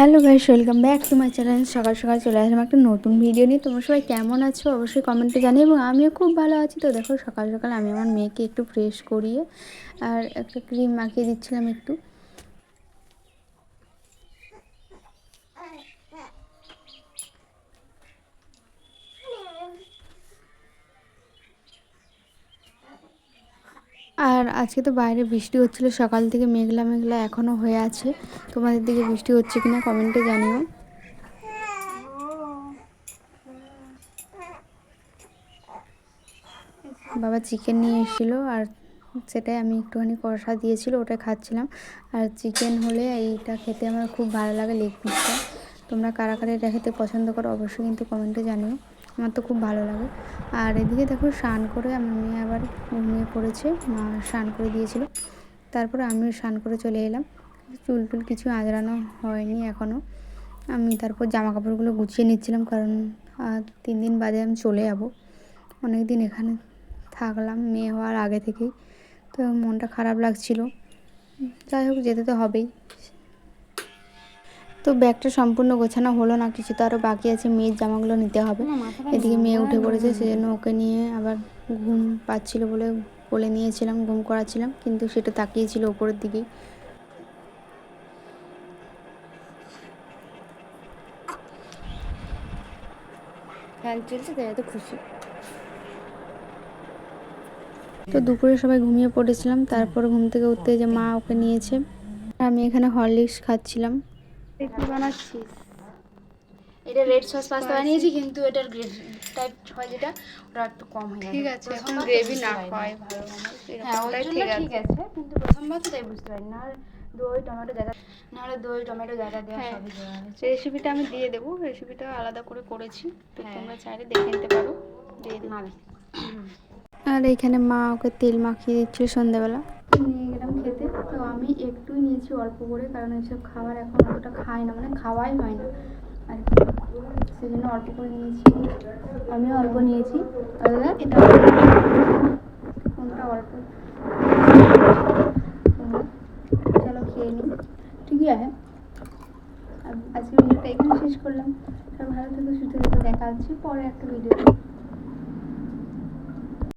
Hello guys, welcome back to my channel. সকাল সকাল চলে আসলাম একটা নতুন ভিডিও নিয়ে। তোমরা সবাই কেমন আছো অবশ্যই কমেন্টে জানিয়ে, এবং আমিও খুব ভালো আছি। তো দেখো, সকাল সকাল আমি আমার মেয়েকে একটু ফ্রেশ করিয়ে আর একটা ক্রিম মাখিয়ে দিচ্ছিলাম একটু। আর আজকে তো বাইরে বৃষ্টি হচ্ছিলো সকাল থেকে, মেঘলা মেঘলা এখনও হয়ে আছে। তোমাদের দিকে বৃষ্টি হচ্ছে কিনা কমেন্টে জানিও। বাবা চিকেন নিয়ে এসেছিলো, আর সেটাই আমি একটুখানি কষা দিয়েছিল, ওটাই খাচ্ছিলাম। আর চিকেন হলে এইটা খেতে আমার খুব ভালো লাগে, লেগ পিসটা। তোমরা কারা কারা এটা খেতে পছন্দ করো অবশ্যই কিন্তু কমেন্টে জানিও। আমার তো খুব ভালো লাগে। আর এদিকে দেখো, স্নান করে আমার মেয়ে আবার ঘুমিয়ে পড়েছে, মা স্নান করে দিয়েছিল। তারপরে আমিও স্নান করে চলে এলাম। চুল টুল কিছু আঁচড়ানো হয়নি এখনও। আমি তারপর জামা কাপড়গুলো গুছিয়ে নিচ্ছিলাম, কারণ 3 দিন বাদে আমি চলে যাব। অনেক দিন এখানে থাকলাম মেয়ে হওয়ার আগে থেকেই, তো মনটা খারাপ লাগছিল। যাই হোক, যেতে তো হবেই। তো ব্যাগটা সম্পূর্ণ গোছানো হলো না, কিছু তো আরও বাকি আছে, মেয়ের জামাগুলো নিতে হবে। এদিকে মেয়ে উঠে পড়েছে, সেজন্য ওকে নিয়ে আবার ঘুম পাচ্ছিল বলে কোলে নিয়েছিলাম, ঘুম করাচ্ছিলাম, কিন্তু সেটা তাকিয়েছিল ওপরের দিকেই। ফ্যান চলছে তাই এত খুশি। তো দুপুরে সবাই ঘুমিয়ে পড়েছিলাম, তারপর ঘুম থেকে উঠতে যে মা ওকে নিয়েছে। আমি এখানে হরলিক্স খাচ্ছিলাম। কি বানাচ্ছিস? এটা রেড সস পাস্তা বানিয়েছি, কিন্তু এটার গ্রেভি টাইপ হয় যেটা, ওটা একটু কম হয়ে গেছে। ঠিক আছে, এখন গ্রেভি না খাওয়াই ভালো। হ্যাঁ, ওর জন্য ঠিক আছে, কিন্তু প্রথমবার তো তাই বুঝতে পারি না। দই টমেটো যা দেওয়া সবই দেওয়া হয়েছে। রেসিপিটা আমি দিয়ে দেবো, রেসিপিটা আলাদা করে করেছি, তো তোমরা চাইলে দেখে নিতে পারো। দিয়ে দেবো। আর এইখানে মা ওকে তেল মাখিয়ে দিচ্ছিল সন্ধ্যাবেলা। নিয়ে গেলাম খেতে। তো আমি একটুই নিয়েছি, অল্প করে, কারণ এইসব খাবার এখন অতটা খাই না, মানে খাওয়াই হয় না আর কি, সেজন্য অল্প করে নিয়েছি। আমিও অল্প নিয়েছি। এটা কোনটা অল্প, চলো খেয়ে নিই। ঠিকই আছে। আজকে ভিডিওটা এখানে শেষ করলাম। সব ভালো থেকো, সুস্থ থেকো, দেখা হচ্ছে পরে একটা ভিডিও।